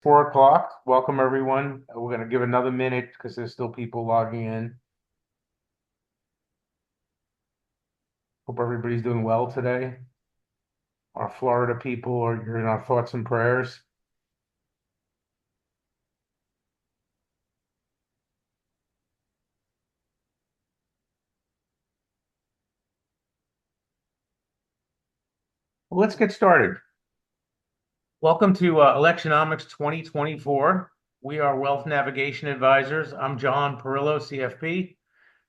4 o'clock. Welcome, everyone. We're going to give another minute because there's still people logging in. Hope everybody's doing well today. Our Florida people are in our thoughts and prayers. Well, let's get started. Welcome to Electionomics 2024. We are Wealth Navigation Advisors. I'm John Perillo, CFP,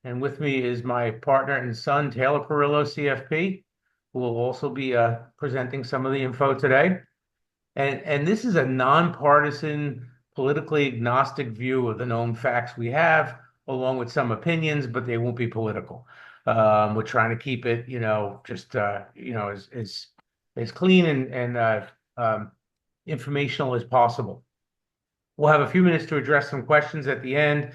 and with me is my partner and son, Taylor Perillo, CFP, who will also be presenting some of the info today. And this is a nonpartisan, politically agnostic view of the known facts we have, along with some opinions, but they won't be political. We're trying to keep it, just as clean and informational as possible. We'll have a few minutes to address some questions at the end.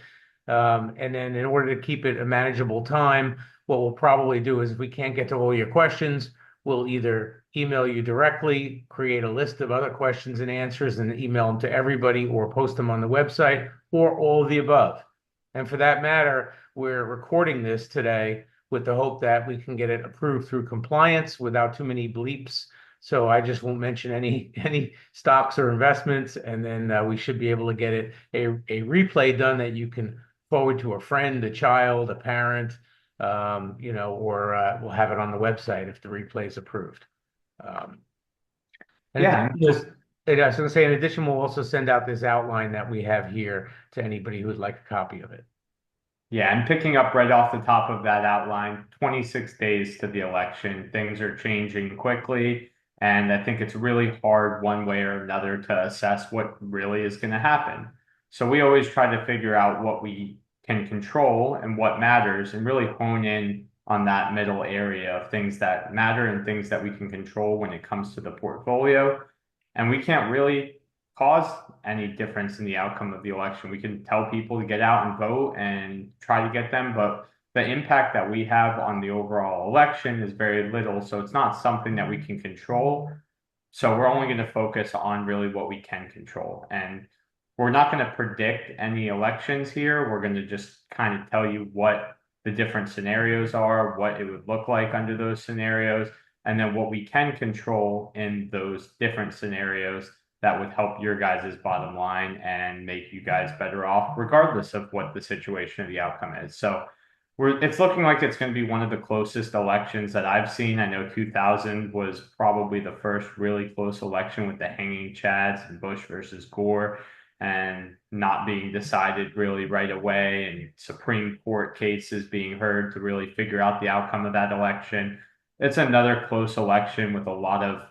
And then in order to keep it a manageable time, what we'll probably do is if we can't get to all your questions, we'll either email you directly, create a list of other questions and answers and email them to everybody or post them on the website or all of the above. And for that matter, we're recording this today with the hope that we can get it approved through compliance without too many bleeps. So I just won't mention any stocks or investments, and then we should be able to get a replay done that you can forward to a friend, a child, a parent, or we'll have it on the website if the replay is approved. And Yeah, I was going to say, in addition, we'll also send out this outline that we have here to anybody who would like a copy of it. yeah, and picking up right off the top of that outline, 26 days to the election. Things are changing quickly, and I think it's really hard one way or another to assess what really is going to happen. So we always try to figure out what we can control and what matters, and really hone in on that middle area of things that matter and things that we can control when it comes to the portfolio. And we can't really cause any difference in the outcome of the election. We can tell people to get out and vote and try to get them, but the impact that we have on the overall election is very little. So it's not something that we can control. So we're only going to focus on really what we can control. And we're not going to predict any elections here. We're going to just kind of tell you what the different scenarios are, what it would look like under those scenarios, and then what we can control in those different scenarios that would help your guys' bottom line and make you guys better off, regardless of what the situation of the outcome is. So it's looking like it's going to be one of the closest elections that I've seen. I know 2000 was probably the first really close election with the hanging chads and Bush versus Gore and not being decided really right away, and Supreme Court cases being heard to really figure out the outcome of that election. It's another close election with a lot of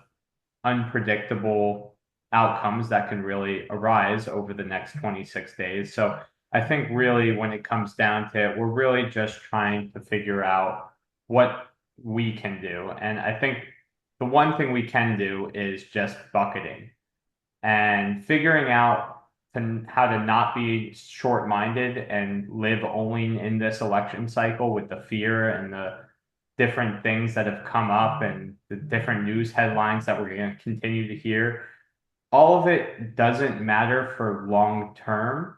unpredictable outcomes that can really arise over the next 26 days. So I think really when it comes down to it, we're really just trying to figure out what we can do. And I think the one thing we can do is just bucketing and figuring out how to not be short-minded and live only in this election cycle with the fear and the different things that have come up and the different news headlines that we're going to continue to hear. All of it doesn't matter for long term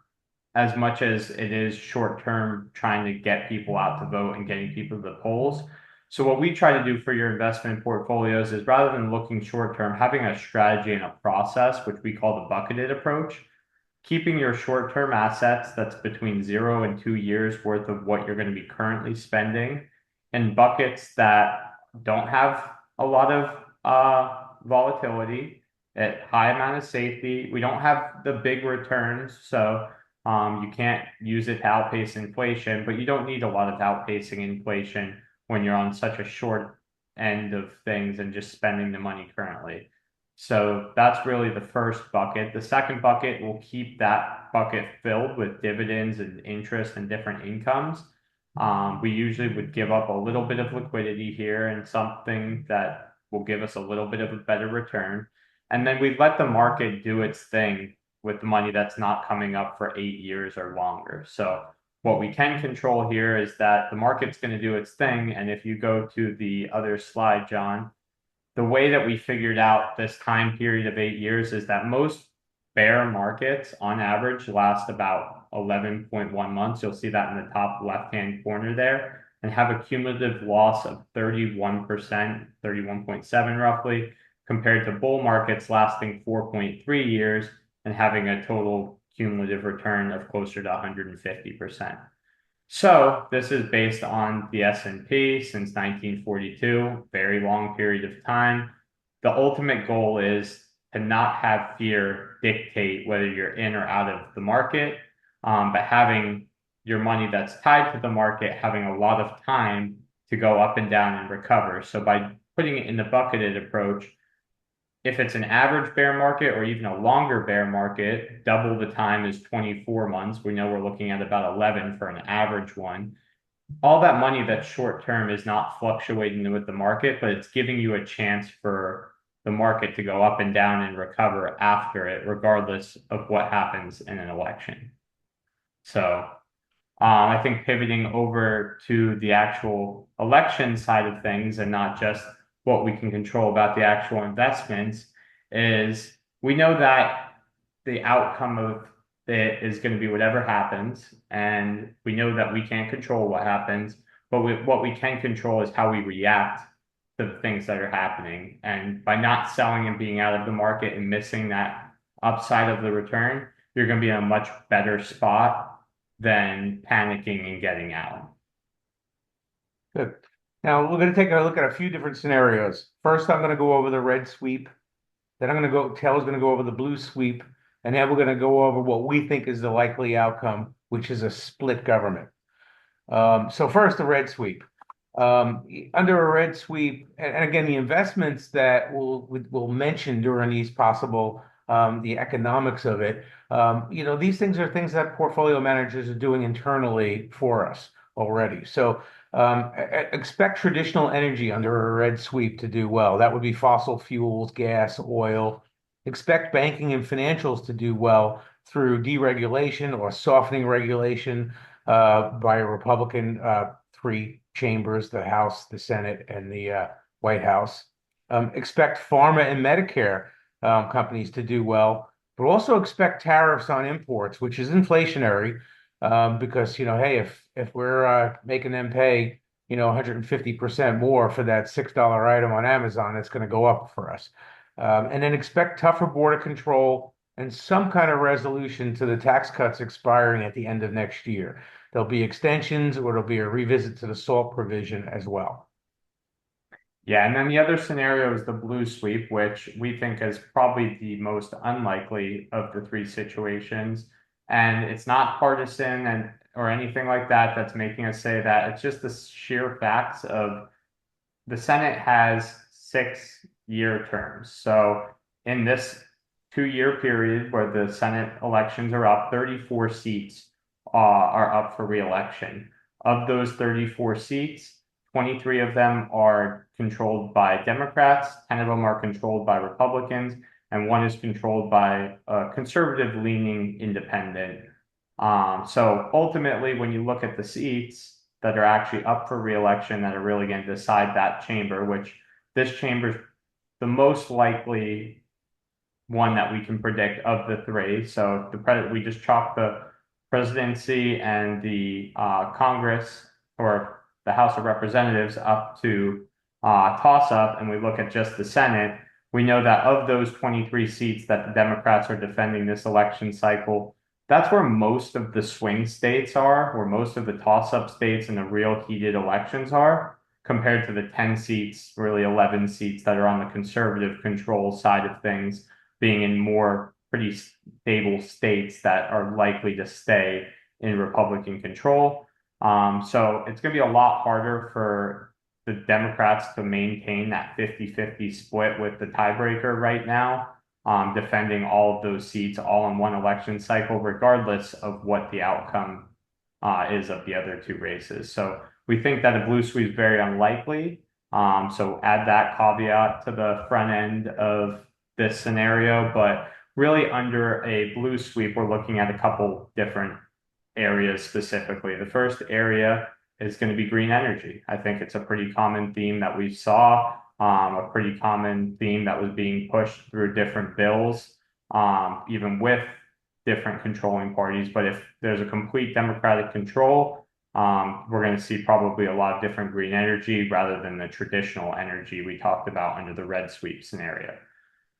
as much as it is short term trying to get people out to vote and getting people to the polls. So what we try to do for your investment portfolios is rather than looking short term, having a strategy and a process, which we call the bucketed approach, keeping your short term assets that's between 0 and 2 years worth of what you're going to be currently spending in buckets that don't have a lot of volatility at high amount of safety. We don't have the big returns, so you can't use it to outpace inflation, but you don't need a lot of outpacing inflation when you're on such a short end of things and just spending the money currently. So that's really the first bucket. The second bucket will keep that bucket filled with dividends and interest and different incomes. We usually would give up a little bit of liquidity here and something that will give us a little bit of a better return. And then we let the market do its thing with the money that's not coming up for 8 years or longer. So what we can control here is that the market's going to do its thing. And if you go to the other slide, John, the way that we figured out this time period of 8 years is that most bear markets on average last about 11.1 months. You'll see that in the top left-hand corner there, and have a cumulative loss of 31%, 31.7 roughly, compared to bull markets lasting 4.3 years and having a total cumulative return of closer to 150%. So this is based on the S&P since 1942, very long period of time. The ultimate goal is to not have fear dictate whether you're in or out of the market, but having your money that's tied to the market, having a lot of time to go up and down and recover. So by putting it in the bucketed approach, if it's an average bear market or even a longer bear market, double the time is 24 months. We know we're looking at about 11 for an average one. All that money that's short term is not fluctuating with the market, but it's giving you a chance for the market to go up and down and recover after it, regardless of what happens in an election. So I think pivoting over to the actual election side of things and not just what we can control about the actual investments is we know that the outcome of it is going to be whatever happens. And we know that we can't control what happens, but what we can control is how we react to the things that are happening. And by not selling and being out of the market and missing that upside of the return, you're going to be in a much better spot than panicking and getting out. Good. Now we're going to take a look at a few different scenarios. First, I'm going to go over the red sweep. Then Taylor's going to go over the blue sweep. And then we're going to go over what we think is the likely outcome, which is a split government. So first, the red sweep. Under a red sweep, and again, the investments that we'll mention during these possible the economics of it. These things are things that portfolio managers are doing internally for us already. So expect traditional energy under a red sweep to do well. That would be fossil fuels, gas, oil. Expect banking and financials to do well through deregulation or softening regulation by a Republican three chambers, the House, the Senate, and the White House. Expect pharma and Medicare companies to do well, but also expect tariffs on imports, which is inflationary because, hey, if we're making them pay, 150% more for that $6 item on Amazon, it's going to go up for us. And then expect tougher border control and some kind of resolution to the tax cuts expiring at the end of next year. There'll be extensions or there'll be a revisit to the SALT provision as well. Yeah, and then the other scenario is the blue sweep, which we think is probably the most unlikely of the three situations. And it's not partisan or anything like that that's making us say that. It's just the sheer facts of the Senate has 6-year terms. So in this 2-year period where the Senate elections are up, 34 seats are up for re-election. Of those 34 seats, 23 of them are controlled by Democrats, 10 of them are controlled by Republicans, and one is controlled by a conservative-leaning independent. So ultimately, when you look at the seats that are actually up for re-election that are really going to decide that chamber, which this chamber is the most likely one that we can predict of the three. So we just chalk the presidency and the Congress or the House of Representatives up to toss up, and we look at just the Senate. We know that of those 23 seats that the Democrats are defending this election cycle, that's where most of the swing states are, where most of the toss-up states and the real heated elections are, compared to the 10 seats, really 11 seats that are on the conservative control side of things, being in more pretty stable states that are likely to stay in Republican control. So it's going to be a lot harder for the Democrats to maintain that 50-50 split with the tiebreaker right now, defending all of those seats all in one election cycle, regardless of what the outcome is of the other two races. So we think that a blue sweep is very unlikely. So add that caveat to the front end of this scenario, but really under a blue sweep, we're looking at a couple different areas specifically. The first area is going to be green energy. I think it's a pretty common theme that we saw, a pretty common theme that was being pushed through different bills even with different controlling parties. But if there's a complete Democratic control, we're going to see probably a lot of different green energy rather than the traditional energy we talked about under the red sweep scenario.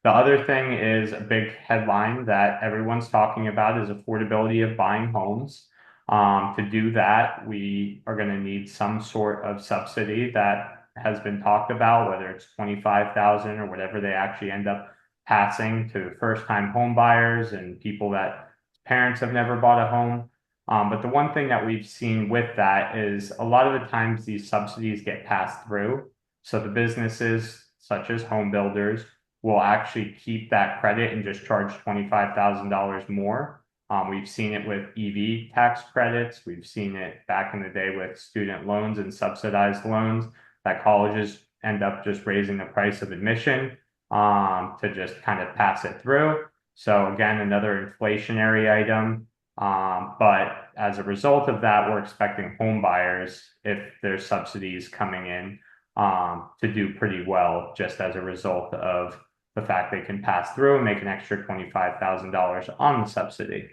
The other thing is a big headline that everyone's talking about is affordability of buying homes. To do that, we are going to need some sort of subsidy that has been talked about, whether it's 25,000 or whatever they actually end up passing to first-time home buyers and people that parents have never bought a home. But the one thing that we've seen with that is a lot of the times these subsidies get passed through. So the businesses, such as home builders, will actually keep that credit and just charge $25,000 more. We've seen it with EV tax credits. We've seen it back in the day with student loans and subsidized loans that colleges end up just raising the price of admission to just kind of pass it through. So again, another inflationary item. But as a result of that, we're expecting home buyers, if there's subsidies coming in, to do pretty well just as a result of the fact they can pass through and make an extra $25,000 on the subsidy.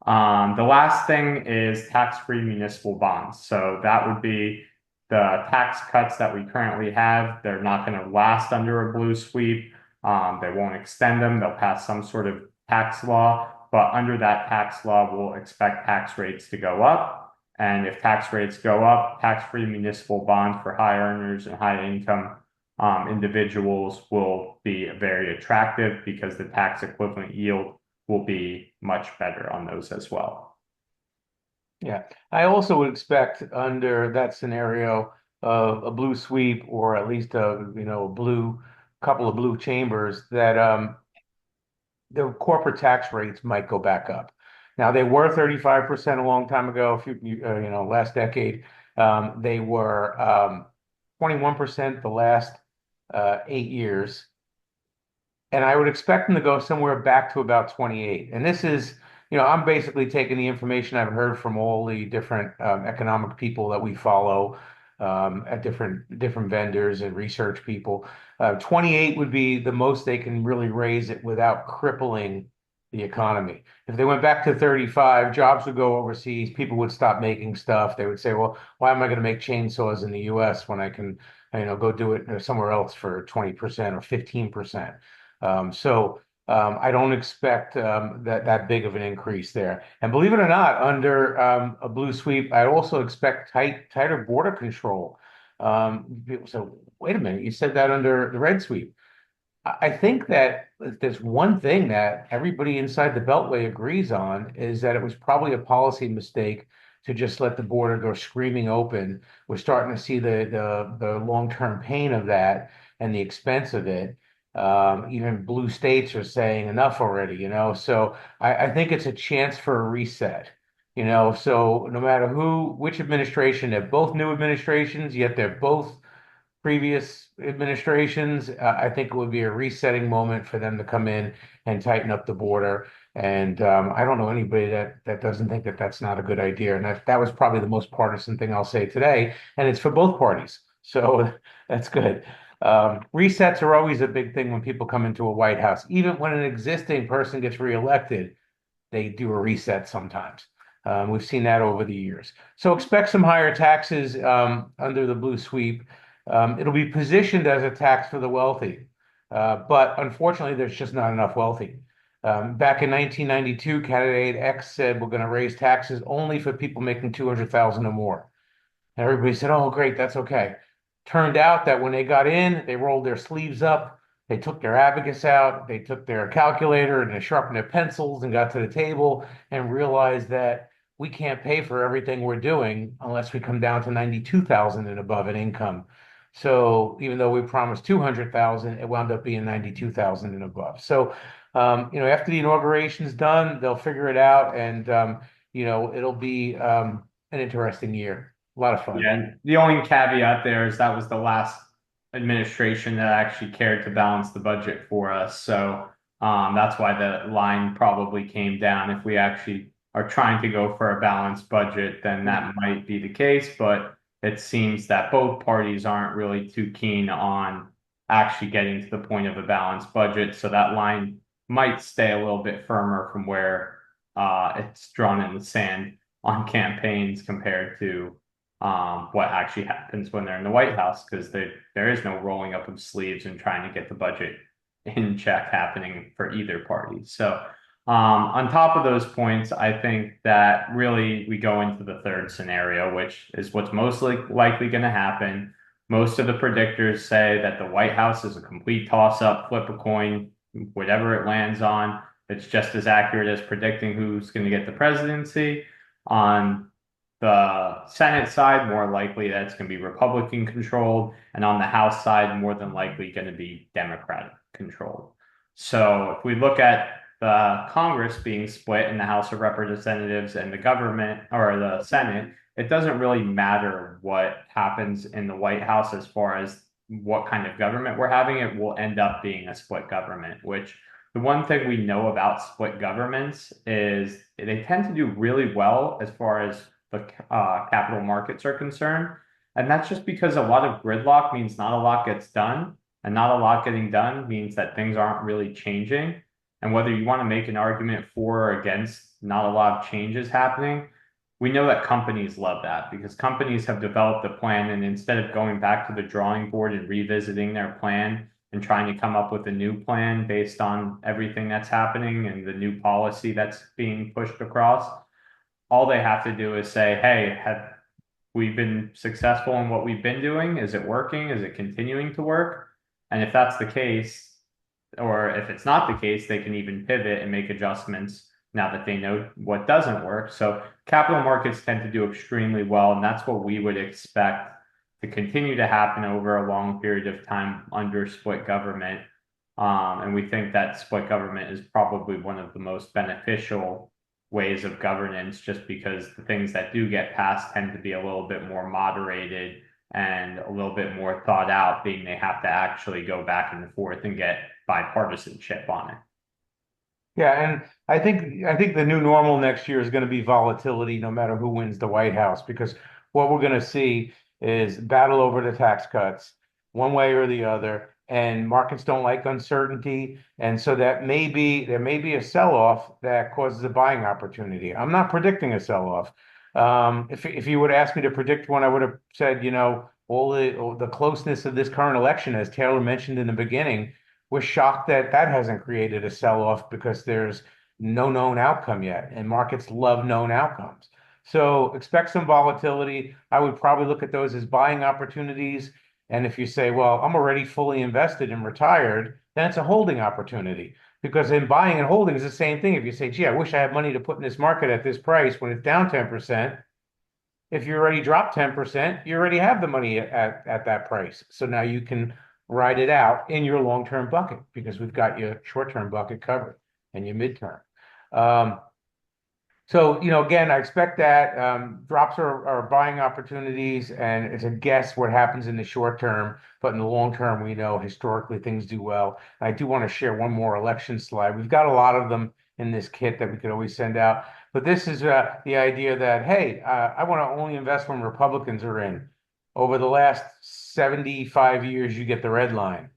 The last thing is tax-free municipal bonds. So that would be the tax cuts that we currently have. They're not going to last under a blue sweep. They won't extend them. They'll pass some sort of tax law, but under that tax law, we'll expect tax rates to go up. And if tax rates go up, tax-free municipal bonds for high earners and high income individuals will be very attractive because the tax equivalent yield will be much better on those as well. Yeah, I also would expect under that scenario of a blue sweep or at least a blue couple of blue chambers that the corporate tax rates might go back up. Now they were 35% a long time ago, last decade. They were 21% the last 8 years. And I would expect them to go somewhere back to about 28. And this is, I'm basically taking the information I've heard from all the different economic people that we follow at different vendors and research people. 28 would be the most they can really raise it without crippling the economy. If they went back to 35, jobs would go overseas. People would stop making stuff. They would say, well, why am I going to make chainsaws in the US when I can, go do it somewhere else for 20% or 15%? I don't expect that big of an increase there. And believe it or not, under a blue sweep, I also expect tighter border control. So wait a minute, you said that under the red sweep. I think that there's one thing that everybody inside the Beltway agrees on is that it was probably a policy mistake to just let the border go screaming open. We're starting to see the long-term pain of that and the expense of it. Even blue states are saying enough already. So I think it's a chance for a reset. So no matter which administration, they're both new administrations, yet they're both previous administrations. I think it would be a resetting moment for them to come in and tighten up the border. And I don't know anybody that doesn't think that that's not a good idea. And that was probably the most partisan thing I'll say today. And it's for both parties. So that's good. Resets are always a big thing when people come into a White House. Even when an existing person gets reelected, they do a reset sometimes. We've seen that over the years. So expect some higher taxes under the blue sweep. It'll be positioned as a tax for the wealthy, but unfortunately, there's just not enough wealthy. Back in 1992, candidate X said we're going to raise taxes only for people making 200,000 or more. And everybody said, "Oh, great, that's okay." Turned out that when they got in, they rolled their sleeves up, they took their abacus out, they took their calculator, and they sharpened their pencils and got to the table and realized that we can't pay for everything we're doing unless we come down to 92,000 and above in income. So even though we promised 200,000, it wound up being 92,000 and above. So, after the inauguration's done, they'll figure it out, and it'll be an interesting year. A lot of fun. Yeah, and the only caveat there is that was the last administration that actually cared to balance the budget for us. So that's why the line probably came down. If we actually are trying to go for a balanced budget, then that might be the case. But it seems that both parties aren't really too keen on actually getting to the point of a balanced budget. So that line might stay a little bit firmer from where it's drawn in the sand on campaigns compared to what actually happens when they're in the White House, because there is no rolling up of sleeves and trying to get the budget in check happening for either party. So on top of those points, I think that really we go into the third scenario, which is what's most likely going to happen. Most of the predictors say that the White House is a complete toss-up, flip a coin, whatever it lands on. It's just as accurate as predicting who's going to get the presidency. On the Senate side, more likely that's going to be Republican controlled, and on the House side, more than likely going to be Democratic controlled. So if we look at the Congress being split in the House of Representatives and the government or the Senate, it doesn't really matter what happens in the White House as far as what kind of government we're having. It will end up being a split government, which the one thing we know about split governments is they tend to do really well as far as the capital markets are concerned. And that's just because a lot of gridlock means not a lot gets done, and not a lot getting done means that things aren't really changing. And whether you want to make an argument for or against not a lot of changes happening, we know that companies love that because companies have developed a plan, and instead of going back to the drawing board and revisiting their plan and trying to come up with a new plan based on everything that's happening and the new policy that's being pushed across, all they have to do is say, hey, have we been successful in what we've been doing? Is it working? Is it continuing to work? And if that's the case, or if it's not the case, they can even pivot and make adjustments now that they know what doesn't work. So capital markets tend to do extremely well, and that's what we would expect to continue to happen over a long period of time under split government. And we think that split government is probably one of the most beneficial ways of governance, just because the things that do get passed tend to be a little bit more moderated and a little bit more thought out, being they have to actually go back and forth and get bipartisanship on it. Yeah, and I think the new normal next year is going to be volatility no matter who wins the White House, because what we're going to see is battle over the tax cuts one way or the other, and markets don't like uncertainty, and so there may be a sell-off that causes a buying opportunity. I'm not predicting a sell-off. If you would ask me to predict one, I would have said, all the closeness of this current election, as Taylor mentioned in the beginning. We're shocked that that hasn't created a sell-off because there's no known outcome yet, and markets love known outcomes. So expect some volatility. I would probably look at those as buying opportunities. And if you say, well, I'm already fully invested and retired, then it's a holding opportunity. Because in buying and holding is the same thing. If you say, gee, I wish I had money to put in this market at this price when it's down 10%, if you already dropped 10%, you already have the money at that price. So now you can ride it out in your long-term bucket because we've got your short-term bucket covered and your midterm. Um, so, again, I expect that drops are buying opportunities, and it's a guess what happens in the short term. But in the long term, we know historically things do well. And I do want to share one more election slide. We've got a lot of them in this kit that we could always send out. But this is the idea that, hey, I want to only invest when Republicans are in. Over the last 75 years, you get the red line.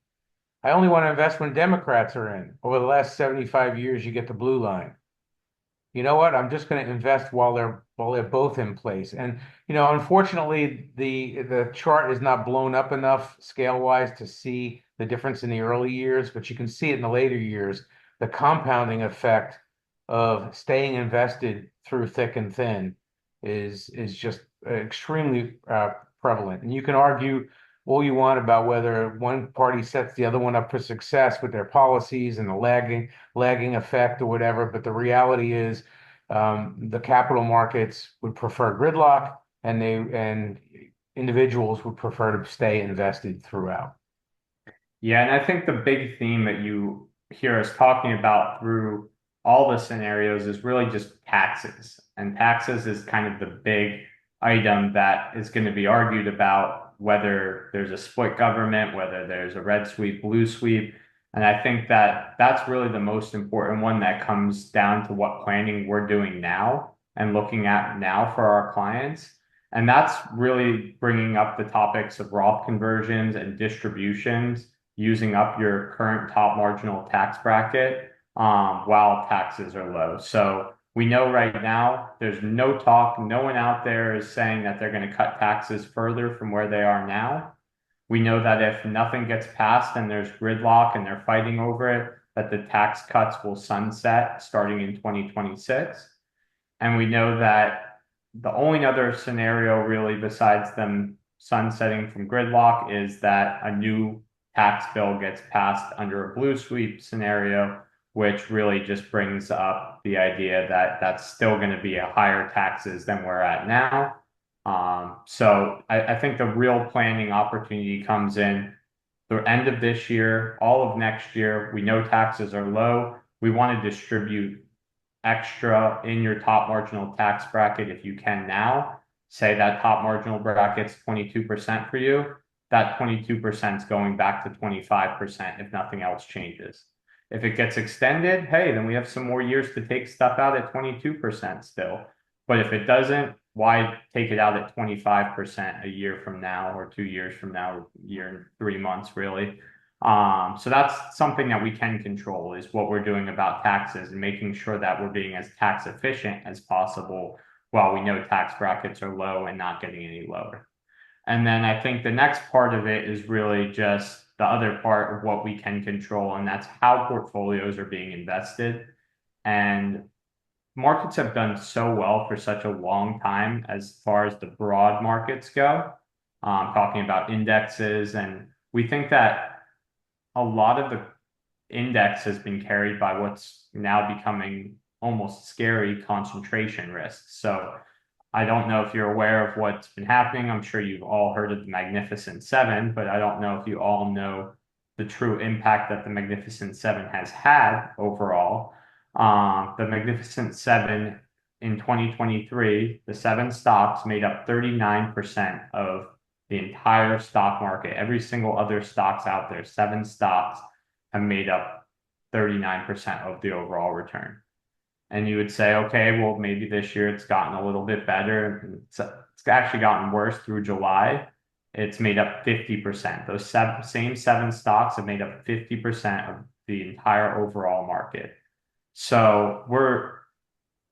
I only want to invest when Democrats are in. Over the last 75 years, you get the blue line. You know what? I'm just going to invest while they're both in place. And unfortunately, the chart is not blown up enough scale wise to see the difference in the early years, but you can see it in the later years. The compounding effect of staying invested through thick and thin is just extremely prevalent. And you can argue all you want about whether one party sets the other one up for success with their policies and the lagging effect or whatever. But the reality is, the capital markets would prefer gridlock, and individuals would prefer to stay invested throughout. Yeah, and I think the big theme that you hear us talking about through all the scenarios is really just taxes. And taxes is kind of the big item that is going to be argued about, whether there's a split government, whether there's a red sweep, blue sweep. And I think that that's really the most important one that comes down to what planning we're doing now and looking at now for our clients. And that's really bringing up the topics of Roth conversions and distributions using up your current top marginal tax bracket. while taxes are low. So we know right now there's no talk, no one out there is saying that they're going to cut taxes further from where they are now. We know that if nothing gets passed and there's gridlock and they're fighting over it, that the tax cuts will sunset starting in 2026. And we know that the only other scenario really besides them sunsetting from gridlock is that a new tax bill gets passed under a blue sweep scenario, which really just brings up the idea that that's still going to be a higher taxes than we're at now. So I think the real planning opportunity comes in the end of this year, all of next year. We know taxes are low. We want to distribute extra in your top marginal tax bracket if you can now. Say that top marginal bracket's 22% for you. That 22% is going back to 25% if nothing else changes. If it gets extended, hey, then we have some more years to take stuff out at 22% still. But if it doesn't, why take it out at 25% a year from now or 2 years from now, or a year and 3 months really? So that's something that we can control is what we're doing about taxes and making sure that we're being as tax efficient as possible while we know tax brackets are low and not getting any lower. And then I think the next part of it is really just the other part of what we can control, and that's how portfolios are being invested. And markets have done so well for such a long time as far as the broad markets go, talking about indexes. And we think that a lot of the index has been carried by what's now becoming almost scary concentration risks. So I don't know if you're aware of what's been happening. I'm sure you've all heard of the Magnificent Seven, but I don't know if you all know the true impact that the Magnificent Seven has had overall. The Magnificent Seven in 2023, the seven stocks made up 39% of the entire stock market. Every single other stocks out there, seven stocks have made up 39% of the overall return. And you would say, okay, well, maybe this year it's gotten a little bit better. It's actually gotten worse through July. It's made up 50%. Those same seven stocks have made up 50% of the entire overall market. So we're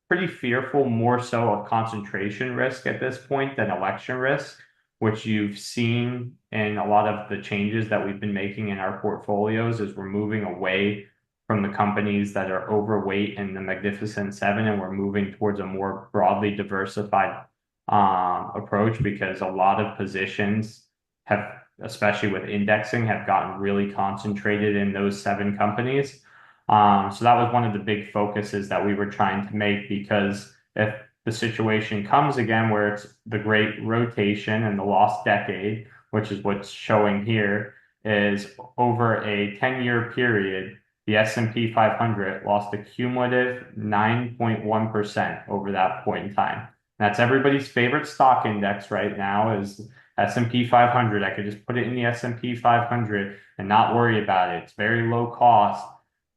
pretty fearful more so of concentration risk at this point than election risk, which you've seen in a lot of the changes that we've been making in our portfolios as we're moving away from the companies that are overweight in the Magnificent Seven, and we're moving towards a more broadly diversified approach because a lot of positions have, especially with indexing, have gotten really concentrated in those seven companies. So that was one of the big focuses that we were trying to make because if the situation comes again where it's the great rotation and the lost decade, which is what's showing here, is over a 10-year period, the S&P 500 lost a cumulative 9.1% over that point in time. That's everybody's favorite stock index right now is S&P 500. I could just put it in the S&P 500 and not worry about it. It's very low cost.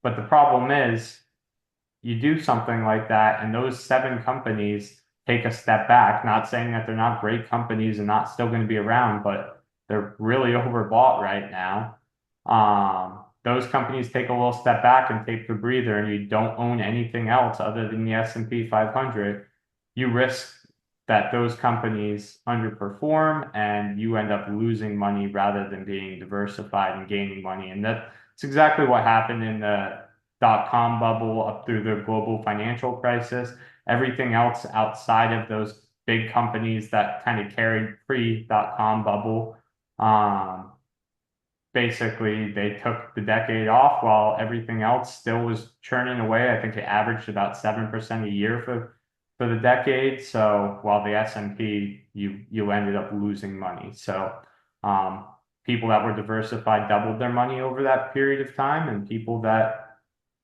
But the problem is you do something like that, and those seven companies take a step back, not saying that they're not great companies and not still going to be around, but they're really overbought right now. Those companies take a little step back and take the breather, and you don't own anything else other than the S&P 500, you risk that those companies underperform and you end up losing money rather than being diversified and gaining money. And that's exactly what happened in the dot-com bubble up through the global financial crisis. Everything else outside of those big companies that kind of carried pre-dot-com bubble, basically they took the decade off while everything else still was churning away. I think it averaged about 7% a year for the decade. So while the S&P, you ended up losing money. So people that were diversified doubled their money over that period of time, and people that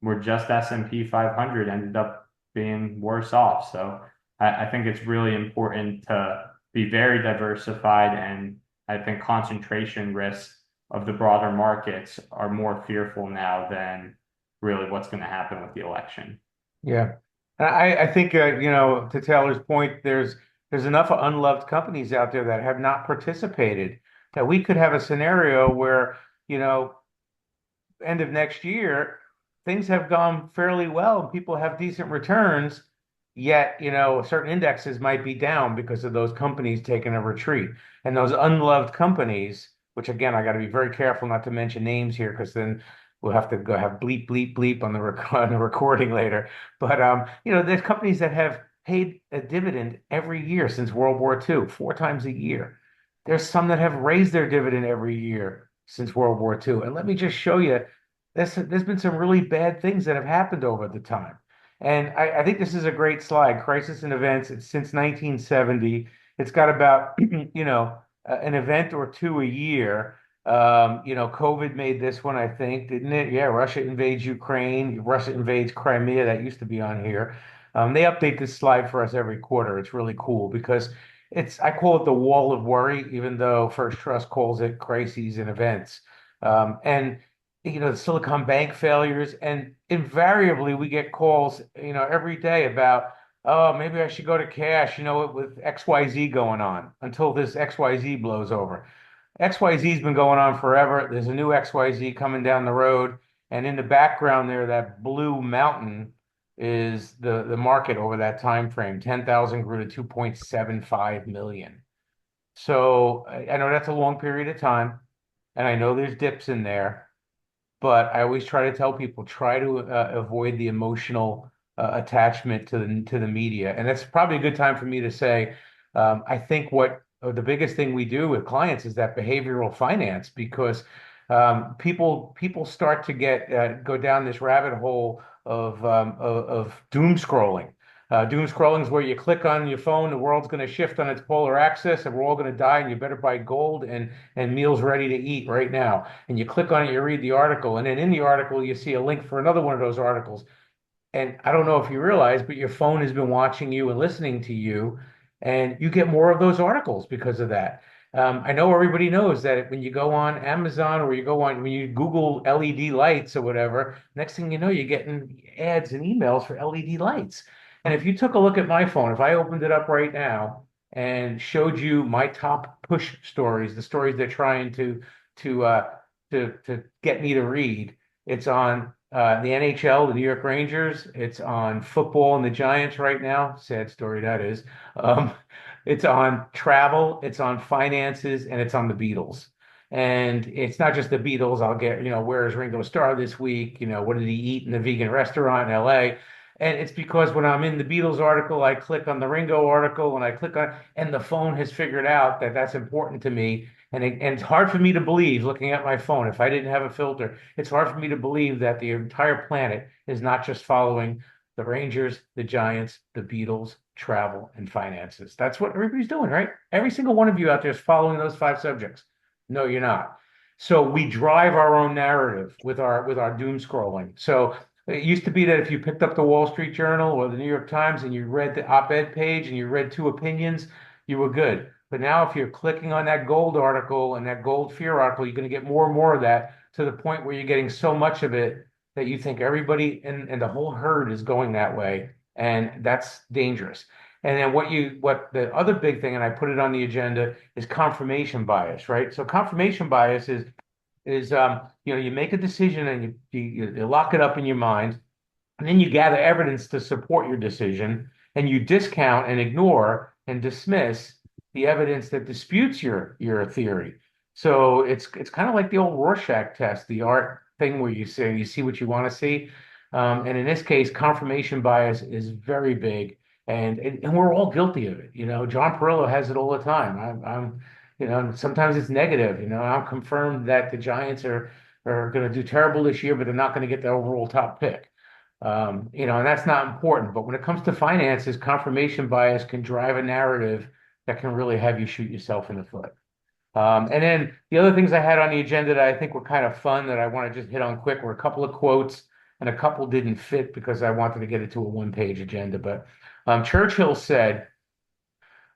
were just S&P 500 ended up being worse off. So I think it's really important to be very diversified, and I think concentration risks of the broader markets are more fearful now than really what's going to happen with the election. Yeah. And I think, to Taylor's point, there's enough unloved companies out there that have not participated that we could have a scenario where, end of next year, things have gone fairly well and people have decent returns, yet, certain indexes might be down because of those companies taking a retreat. And those unloved companies, which again, I got to be very careful not to mention names here because then we'll have to go have bleep, bleep, bleep on the on the recording later. But there's companies that have paid a dividend every year since World War II, 4 times a year. There's some that have raised their dividend every year since World War II. And let me just show you, there's been some really bad things that have happened over the time. And I think this is a great slide, crisis and events. It's since 1970. It's got about, an event or two a year. COVID made this one, I think, didn't it? Yeah, Russia invades Ukraine. Russia invades Crimea. That used to be on here. They update this slide for us every quarter. It's really cool because I call it the wall of worry, even though First Trust calls it crises and events. And the Silicon Bank failures, and invariably we get calls, every day about, oh, maybe I should go to cash, with XYZ going on until this XYZ blows over. XYZ's been going on forever. There's a new XYZ coming down the road, and in the background there, that blue mountain is the market over that time frame. 10,000 grew to 2.75 million. So I know that's a long period of time, and I know there's dips in there, but I always try to tell people try to avoid the emotional attachment to the media, and that's probably a good time for me to say I think what the biggest thing we do with clients is that behavioral finance because people start to go down this rabbit hole of doom scrolling. Doom scrolling is where you click on your phone, the world's going to shift on its polar axis, and we're all going to die, and you better buy gold and meals ready to eat right now. And you click on it, you read the article, and then in the article, you see a link for another one of those articles. And I don't know if you realize, but your phone has been watching you and listening to you, and you get more of those articles because of that. I know everybody knows that when you go on Amazon or when you Google LED lights or whatever, next thing you know, you're getting ads and emails for LED lights. And if you took a look at my phone, if I opened it up right now and showed you my top push stories, the stories they're trying to uh, to get me to read, it's on the NHL, the New York Rangers. It's on football and the Giants right now. Sad story that is. Um, it's on travel, it's on finances, and it's on the Beatles. And it's not just the Beatles. I'll get, where is Ringo Starr this week? What did he eat in the vegan restaurant in LA? And it's because when I'm in the Beatles article, I click on the Ringo article and I click on, and the phone has figured out that that's important to me. And it's hard for me to believe looking at my phone, if I didn't have a filter, it's hard for me to believe that the entire planet is not just following the Rangers, the Giants, the Beatles, travel, and finances. That's what everybody's doing, right? Every single one of you out there is following those 5 subjects. No, you're not. So we drive our own narrative with our doom scrolling. So it used to be that if you picked up the Wall Street Journal or the New York Times and you read the op-ed page and you read two opinions, you were good. But now if you're clicking on that gold article and that gold fear article, you're going to get more and more of that to the point where you're getting so much of it that you think everybody and the whole herd is going that way. And that's dangerous. And then what the other big thing, and I put it on the agenda, is confirmation bias, right? So confirmation bias is you make a decision and you lock it up in your mind, and then you gather evidence to support your decision, and you discount and ignore and dismiss the evidence that disputes your theory. So it's kind of like the old Rorschach test, the art thing where you see what you want to see. And in this case, confirmation bias is very big, and we're all guilty of it. John Perillo has it all the time. Sometimes it's negative. I'm confirmed that the Giants are going to do terrible this year, but they're not going to get the overall top pick. And that's not important. But when it comes to finances, confirmation bias can drive a narrative that can really have you shoot yourself in the foot. And then the other things I had on the agenda that I think were kind of fun that I want to just hit on quick were a couple of quotes, and a couple didn't fit because I wanted to get it to a one-page agenda. But Churchill said,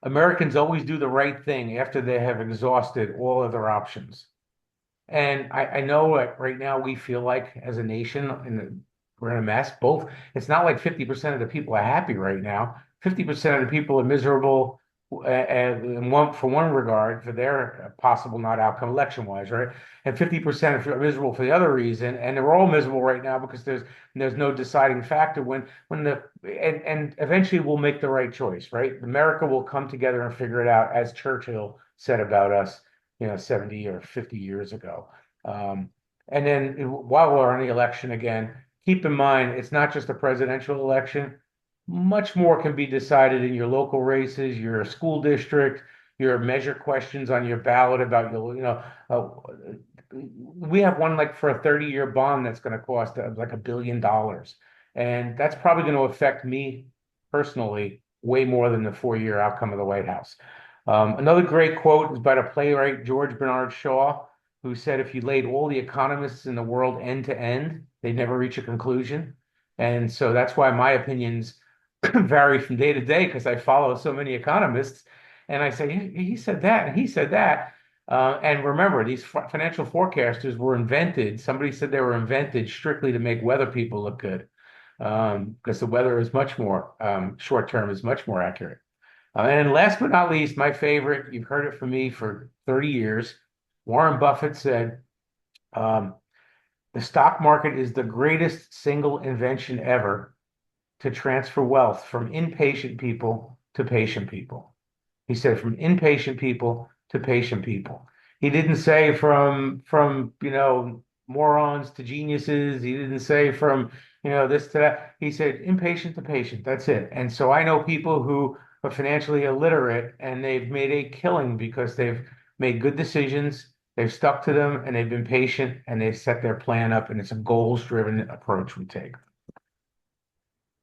Americans always do the right thing after they have exhausted all other options. And I know like right now we feel like as a nation we're in a mess. Both, it's not like 50% of the people are happy right now. 50% of the people are miserable and one for one regard for their possible not outcome election wise, right? And 50% are miserable for the other reason, and they're all miserable right now because there's no deciding factor when the and eventually we'll make the right choice, right? America will come together and figure it out, as Churchill said about us, 70 or 50 years ago. Um, and then while we're on the election again, keep in mind it's not just a presidential election. Much more can be decided in your local races, your school district, your measure questions on your ballot about uh, we have one like for a 30-year bond that's going to cost like $1 billion. And that's probably going to affect me personally way more than the 4-year outcome of the White House. Another great quote is by the playwright George Bernard Shaw, who said if you laid all the economists in the world end to end, they'd never reach a conclusion. And so that's why my opinions vary from day to day because I follow so many economists. And I say, he said that, and he said that. And remember, these financial forecasters were invented. Somebody said they were invented strictly to make weather people look good, because the weather is much more short term is much more accurate. And last but not least, my favorite, you've heard it from me for 30 years. Warren Buffett said, um, the stock market is the greatest single invention ever to transfer wealth from impatient people to patient people. He said from impatient people to patient people. He didn't say from morons to geniuses. He didn't say from this to that. He said impatient to patient. That's it. And so I know people who are financially illiterate and they've made a killing because they've made good decisions, they've stuck to them, and they've been patient and they've set their plan up, and it's a goals-driven approach we take.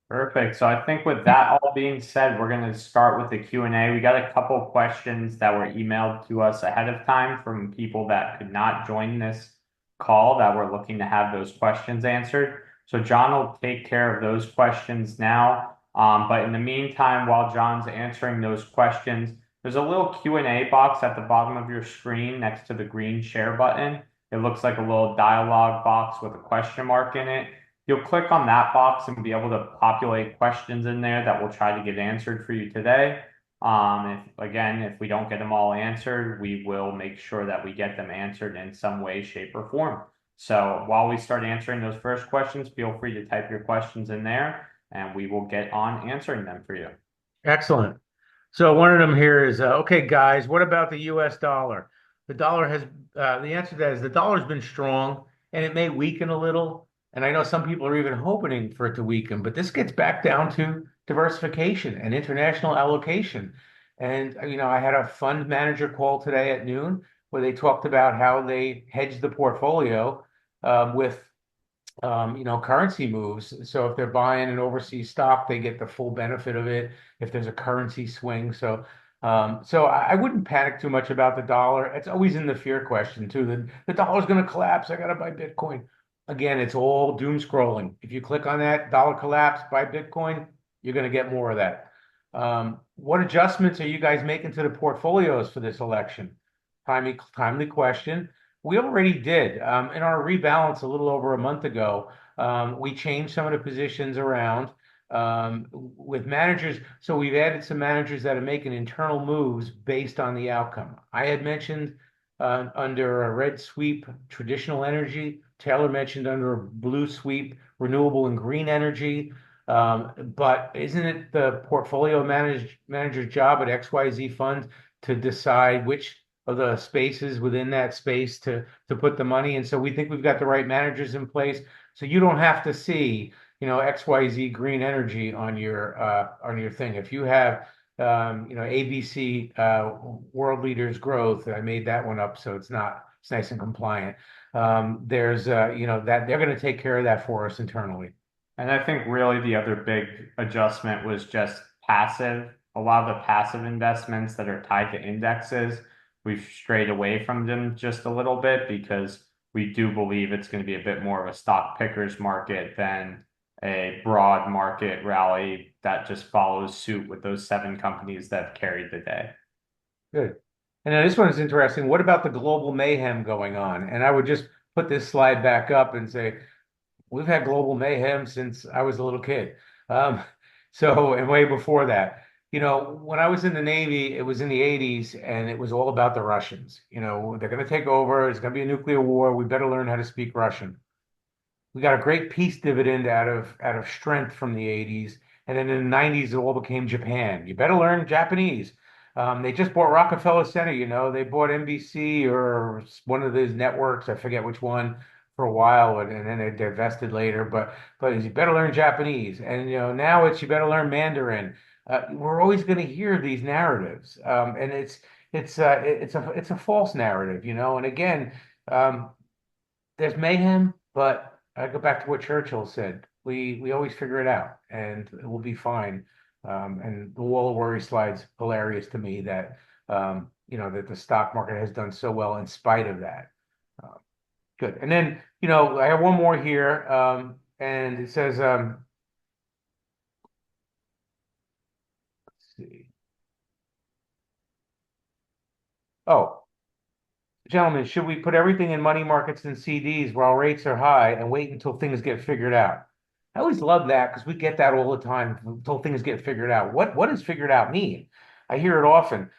Perfect. So I think with that all being said, we're going to start with the Q&A. We got a couple of questions that were emailed to us ahead of time from people that could not join this call that were looking to have those questions answered. So John will take care of those questions now. But in the meantime, while John's answering those questions, there's a little Q&A box at the bottom of your screen next to the green share button. It looks like a little dialog box with a question mark in it. You'll click on that box and be able to populate questions in there that we'll try to get answered for you today. If we don't get them all answered, we will make sure that we get them answered in some way, shape, or form. So while we start answering those first questions, feel free to type your questions in there and we will get on answering them for you. Excellent. So one of them here is, okay, guys, what about the U.S. dollar? The answer to that is the dollar's been strong and it may weaken a little. And I know some people are even hoping for it to weaken, but this gets back down to diversification and international allocation. And, I had a fund manager call today at noon where they talked about how they hedge the portfolio with currency moves. So if they're buying an overseas stock, they get the full benefit of it if there's a currency swing. So I wouldn't panic too much about the dollar. It's always in the fear question too. The dollar's going to collapse. I got to buy Bitcoin. Again, it's all doom scrolling. If you click on that dollar collapse, buy Bitcoin, you're going to get more of that. What adjustments are you guys making to the portfolios for this election? Timely question. We already did. In our rebalance a little over a month ago, we changed some of the positions around with managers. So we've added some managers that are making internal moves based on the outcome. I had mentioned under a red sweep, traditional energy. Taylor mentioned under a blue sweep, renewable and green energy. But isn't it the portfolio manager's job at XYZ Fund to decide which of the spaces within that space to put the money in? So we think we've got the right managers in place. So you don't have to see, XYZ green energy on your thing. If you have ABC world leaders growth, I made that one up, so it's nice and compliant. There's that they're going to take care of that for us internally. And I think really the other big adjustment was just passive. A lot of the passive investments that are tied to indexes, we've strayed away from them just a little bit because we do believe it's going to be a bit more of a stock pickers market than a broad market rally that just follows suit with those 7 companies that carried the day. Good. And now this one is interesting. What about the global mayhem going on? And I would just put this slide back up and say, we've had global mayhem since I was a little kid. Um, and way before that. When I was in the Navy, it was in the 80s and it was all about the Russians. They're going to take over. It's going to be a nuclear war. We better learn how to speak Russian. We got a great peace dividend out of strength from the 80s. And then in the 90s, it all became Japan. You better learn Japanese. They just bought Rockefeller Center, they bought NBC or one of those networks, I forget which one, for a while, and then they divested later. But you better learn Japanese. And now it's you better learn Mandarin. We're always going to hear these narratives. And it's a false narrative, and again, um, there's mayhem, but I go back to what Churchill said. We always figure it out, and it will be fine. And the wall of worry slide's hilarious to me that the stock market has done so well in spite of that. Uh, Good. And then I have one more here, and it says, let's see. Oh, gentlemen, should we put everything in money markets and CDs while rates are high and wait until things get figured out? I always love that because we get that all the time until things get figured out. What does figured out mean? I hear it often.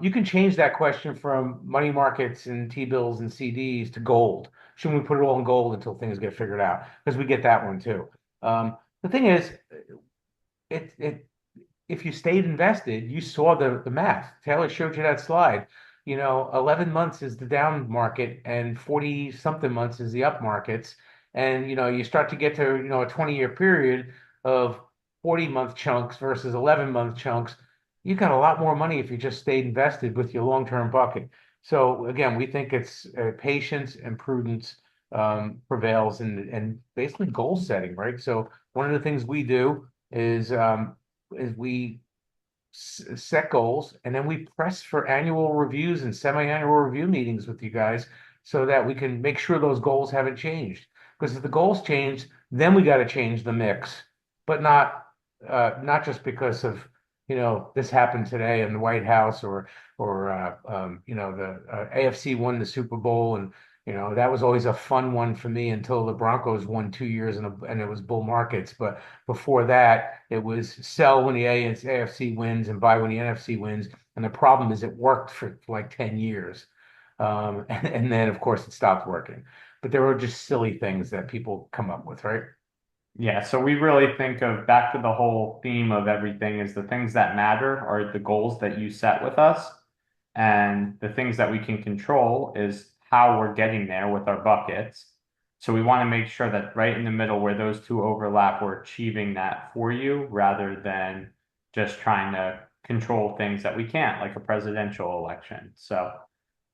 You can change that question from money markets and T-bills and CDs to gold. Shouldn't we put it all in gold until things get figured out? Because we get that one too. The thing is, it if you stayed invested, you saw the math. Taylor showed you that slide. 11 months is the down market and 40 something months is the up markets. And, you start to get to, a 20-year period of 40-month chunks versus 11-month chunks. You got a lot more money if you just stayed invested with your long-term bucket. So again, we think it's patience and prudence prevails and basically goal setting, right? So one of the things we do is we set goals and then we press for annual reviews and semi-annual review meetings with you guys so that we can make sure those goals haven't changed. Because if the goals change, then we got to change the mix, but not just because of this happened today in the White House or the AFC won the Super Bowl and that was always a fun one for me until the Broncos won 2 years and it was bull markets. But before that, it was sell when the AFC wins and buy when the NFC wins. And the problem is it worked for like 10 years. And then, of course, it stopped working. But there were just silly things that people come up with, right? Yeah, so we really think of back to the whole theme of everything is the things that matter are the goals that you set with us. And the things that we can control is how we're getting there with our buckets. So we want to make sure that right in the middle where those two overlap, we're achieving that for you rather than just trying to control things that we can't, like a presidential election. So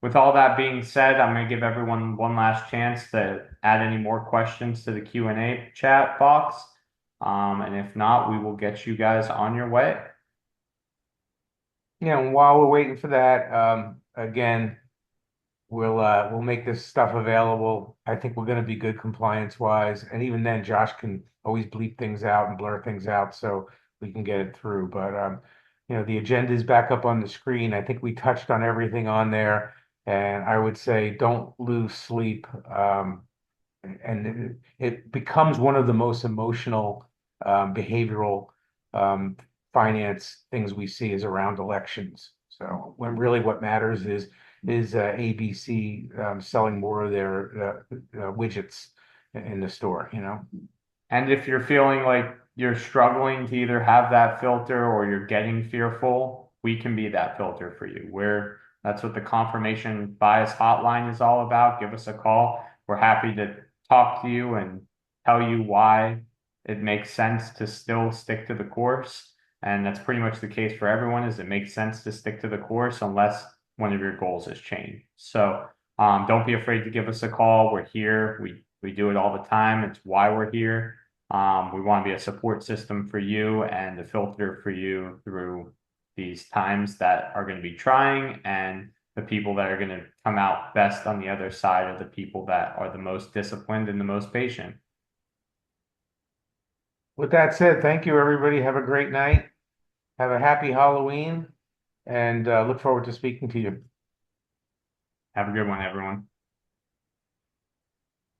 with all that being said, I'm going to give everyone one last chance to add any more questions to the Q&A chat box. And if not, we will get you guys on your way. And while we're waiting for that, again, we'll make this stuff available. I think we're going to be good compliance wise, and even then, Josh can always bleep things out and blur things out so we can get it through. But the agenda is back up on the screen. I think we touched on everything on there, and I would say don't lose sleep. And it becomes one of the most emotional behavioral um, finance things we see is around elections. So when really what matters is ABC selling more of their widgets in the store. And if you're feeling like you're struggling to either have that filter or you're getting fearful, we can be that filter for you. That's what the confirmation bias hotline is all about. Give us a call. We're happy to talk to you and tell you why it makes sense to still stick to the course. And that's pretty much the case for everyone, is it makes sense to stick to the course unless one of your goals has changed. So don't be afraid to give us a call. We're here. We do it all the time. It's why we're here. We want to be a support system for you and a filter for you through these times that are going to be trying, and the people that are going to come out best on the other side are the people that are the most disciplined and the most patient. With that said, thank you, everybody. Have a great night. Have a happy Halloween, and look forward to speaking to you. Have a good one, everyone.